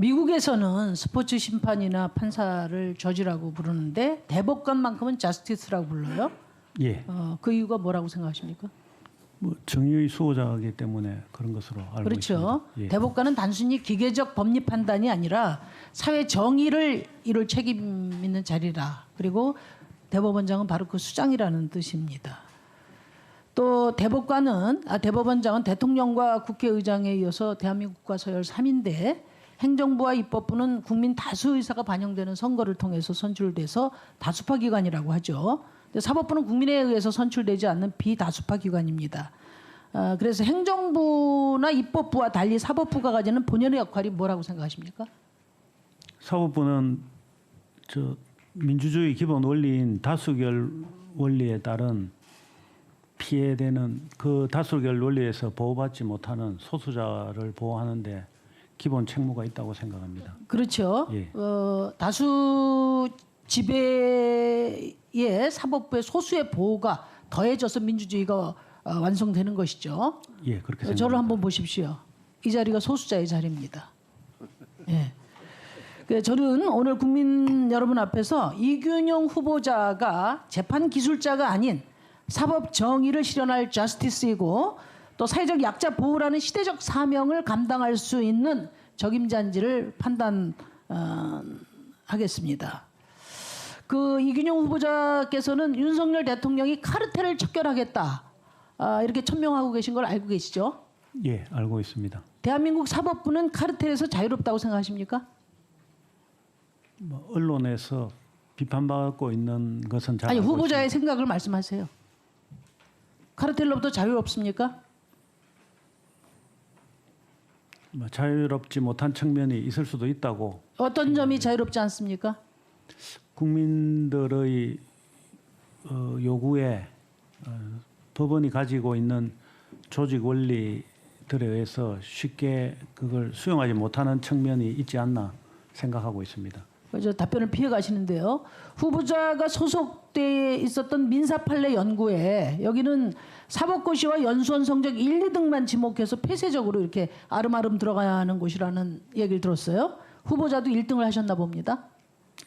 미국에서는 스포츠 심판이나 판사를 저지라고 부르는데 대법관만큼은 저스티스라고 불러요. 예. 그 이유가 뭐라고 생각하십니까? 뭐 정의의 수호자이기 때문에 그런 것으로 알고 그렇죠. 있습니다. 예. 대법관은 단순히 기계적 법리 판단이 아니라 사회 정의를 이룰 책임 있는 자리라. 그리고 대법원장은 바로 그 수장이라는 뜻입니다. 또 대법원장은 대통령과 국회의장에 이어서 대한민국 국가 서열 3인데 행정부와 입법부는 국민 다수 의사가 반영되는 선거를 통해서 선출돼서 다수파 기관이라고 하죠. 근데 사법부는 국민에 의해서 선출되지 않는 비다수파 기관입니다. 그래서 행정부나 입법부와 달리 사법부가 가지는 본연의 역할이 뭐라고 생각하십니까? 사법부는 민주주의 기본 원리인 다수결 원리에 따른 피해되는 그 다수결 원리에서 보호받지 못하는 소수자를 보호하는데 기본 책무가 있다고 생각합니다. 그렇죠. 예. 다수 지배의 사법부의 소수의 보호가 더해져서 민주주의가 완성되는 것이죠. 예, 그렇게 생각합니다. 저를 한번 보십시오. 이 자리가 소수자의 자리입니다. 예. 저는 오늘 국민 여러분 앞에서 이균용 후보자가 재판 기술자가 아닌 사법 정의를 실현할 저스티스이고 또 사회적 약자 보호라는 시대적 사명을 감당할 수 있는 적임자인지를 판단하겠습니다. 그 이균용 후보자께서는 윤석열 대통령이 카르텔을 척결하겠다 이렇게 천명하고 계신 걸 알고 계시죠? 예, 알고 있습니다. 대한민국 사법부는 카르텔에서 자유롭다고 생각하십니까? 뭐 언론에서 비판받고 있는 것은 잘 아니 알고 후보자의 있습니다. 생각을 말씀하세요. 카르텔로부터 자유롭습니까? 뭐 자유롭지 못한 측면이 있을 수도 있다고 어떤 점이 자유롭지 않습니까? 국민들의 요구에 법원이 가지고 있는 조직 원리들에 의해서 쉽게 그걸 수용하지 못하는 측면이 있지 않나 생각하고 있습니다. 그래서 답변을 피해 가시는데요. 후보자가 소속돼 있었던 민사판례 연구에 여기는 사법고시와 연수원 성적 1, 2등만 지목해서 폐쇄적으로 이렇게 아름아름 들어가는 곳이라는 얘기를 들었어요. 후보자도 1등을 하셨나 봅니다.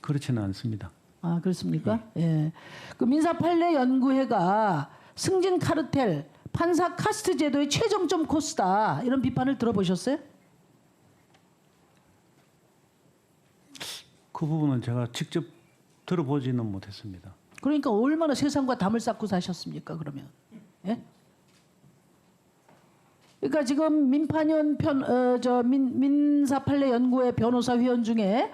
그렇지는 않습니다. 아 그렇습니까? 예. 그 민사판례 연구회가 승진 카르텔, 판사 카스트 제도의 최종점 코스다 이런 비판을 들어보셨어요? 그 부분은 제가 직접 들어보지는 못했습니다. 그러니까 얼마나 세상과 담을 쌓고 사셨습니까? 그러면, 예? 그러니까 지금 민사판례 연구회 변호사 회원 중에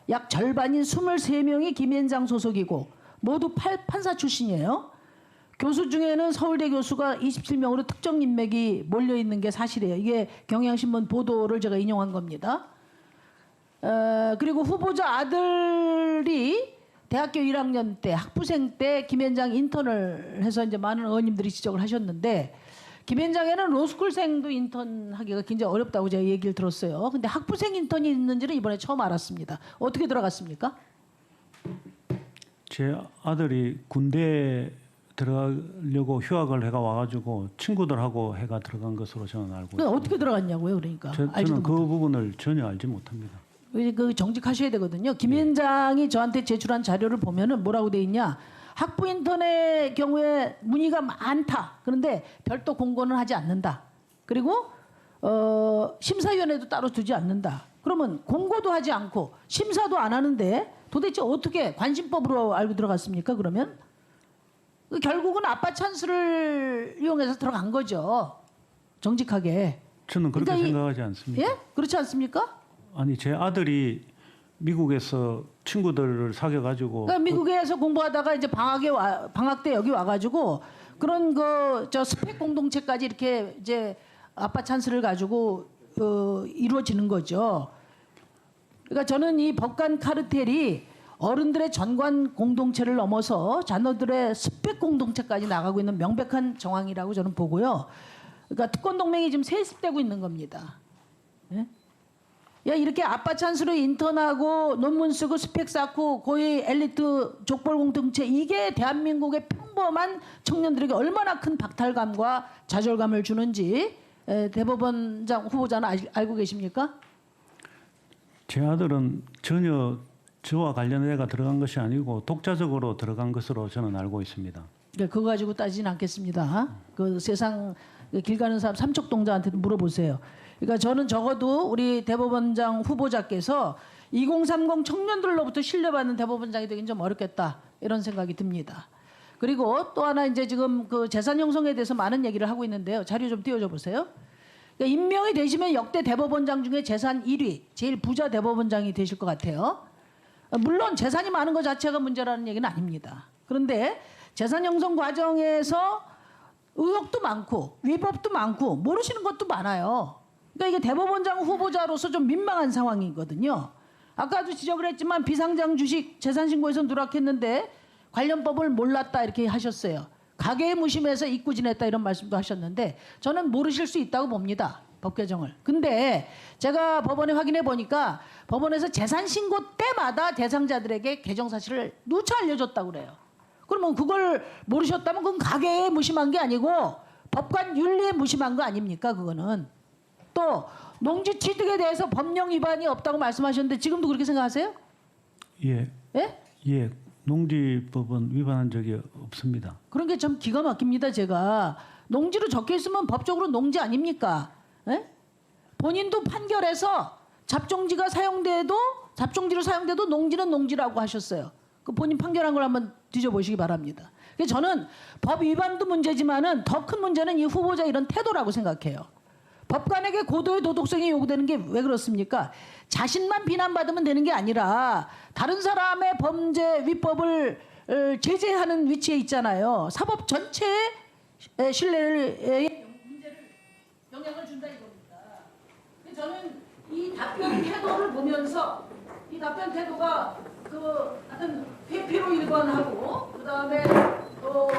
약 절반인 23명이 김앤장 소속이고 모두 판사 출신이에요. 교수 중에는 서울대 교수가 27명으로 특정 인맥이 몰려 있는 게 사실이에요. 이게 경향신문 보도를 제가 인용한 겁니다. 그리고 후보자 아들이 대학교 1학년 때 학부생 때 김앤장 인턴을 해서 이제 많은 의원님들이 지적을 하셨는데 김앤장에는 로스쿨생도 인턴하기가 굉장히 어렵다고 제가 얘기를 들었어요. 근데 학부생 인턴이 있는지는 이번에 처음 알았습니다. 어떻게 들어갔습니까? 제 아들이 군대에 들어가려고 휴학을 해가 와가지고 친구들하고 해가 들어간 것으로 저는 알고 있습니다. 어떻게 들어갔냐고요, 그러니까. 저는 그 부분을 전혀 알지 못합니다. 그 정직하셔야 되거든요. 김앤장이 저한테 제출한 자료를 보면은 뭐라고 돼 있냐? 학부 인턴의 경우에 문의가 많다. 그런데 별도 공고는 하지 않는다. 그리고 심사위원회도 따로 두지 않는다. 그러면 공고도 하지 않고 심사도 안 하는데 도대체 어떻게 관심법으로 알고 들어갔습니까? 그러면 결국은 아빠 찬스를 이용해서 들어간 거죠. 정직하게. 저는 그렇게 그러니까 생각하지 않습니다. 예? 그렇지 않습니까? 아니 제 아들이 미국에서 친구들을 사귀어가지고 그러니까 미국에서 공부하다가 이제 방학 때 여기 와가지고 그런 스펙 공동체까지 이렇게 이제 아빠 찬스를 가지고 이루어지는 거죠. 그러니까 저는 이 법관 카르텔이 어른들의 전관 공동체를 넘어서 자녀들의 스펙 공동체까지 나가고 있는 명백한 정황이라고 저는 보고요. 그러니까 특권 동맹이 지금 세습되고 있는 겁니다. 예? 야 이렇게 아빠 찬스로 인턴하고 논문 쓰고 스펙 쌓고 고위 엘리트 족벌 공동체 이게 대한민국의 평범한 청년들에게 얼마나 큰 박탈감과 좌절감을 주는지 대법원장 후보자는 알고 계십니까? 제 아들은 전혀 저와 관련해가 들어간 것이 아니고 독자적으로 들어간 것으로 저는 알고 있습니다. 그러니까 그거 가지고 따지진 않겠습니다. 그 세상 길 가는 사람 삼척동자한테도 물어보세요. 그러니까 저는 적어도 우리 대법원장 후보자께서 2030 청년들로부터 신뢰받는 대법원장이 되긴 좀 어렵겠다 이런 생각이 듭니다. 그리고 또 하나 이제 지금 그 재산 형성에 대해서 많은 얘기를 하고 있는데요. 자료 좀 띄워줘 보세요. 그러니까 임명이 되시면 역대 대법원장 중에 재산 1위, 제일 부자 대법원장이 되실 것 같아요. 물론 재산이 많은 것 자체가 문제라는 얘기는 아닙니다. 그런데 재산 형성 과정에서 의혹도 많고 위법도 많고 모르시는 것도 많아요. 그러니까 이게 대법원장 후보자로서 좀 민망한 상황이거든요. 아까도 지적을 했지만 비상장 주식 재산 신고에서 누락했는데 관련법을 몰랐다 이렇게 하셨어요. 가계의 무심에서 잊고 지냈다 이런 말씀도 하셨는데 저는 모르실 수 있다고 봅니다. 법 개정을. 근데 제가 법원에 확인해 보니까 법원에서 재산 신고 때마다 대상자들에게 개정 사실을 누차 알려줬다고 그래요. 그러면 그걸 모르셨다면 그건 가계에 무심한 게 아니고 법관 윤리에 무심한 거 아닙니까? 그거는. 또 농지 취득에 대해서 법령 위반이 없다고 말씀하셨는데 지금도 그렇게 생각하세요? 예. 예? 예. 농지법은 위반한 적이 없습니다. 그런 게 참 기가 막힙니다. 제가 농지로 적혀 있으면 법적으로 농지 아닙니까? 예? 본인도 판결에서 잡종지가 사용돼도 잡종지로 사용돼도 농지는 농지라고 하셨어요. 그 본인 판결한 걸 한번 뒤져보시기 바랍니다. 그래서 저는 법 위반도 문제지만은 더 큰 문제는 이 후보자 이런 태도라고 생각해요. 법관에게 고도의 도덕성이 요구되는 게 왜 그렇습니까? 자신만 비난받으면 되는 게 아니라 다른 사람의 범죄 위법을 제재하는 위치에 있잖아요. 사법 전체의 신뢰에 문제를 영향을 준다 이겁니다. 저는 이 답변 태도를 보면서 이 답변 태도가 그 하여튼 회피로 일관하고 그다음에 또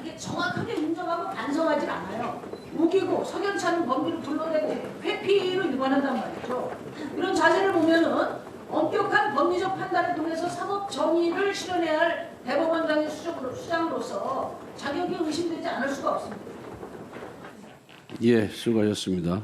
이게 정확하게 인정하고 반성하지 않아요. 우기고 석연치 않은 범죄를 둘러대고 회피로 일관한단 말이죠. 이런 자세를 보면은 엄격한 법리적 판단을 통해서 사법 정의를 실현해야 할 대법원장의 수장으로서 자격이 의심되지 않을 수가 없습니다. 예, 수고하셨습니다.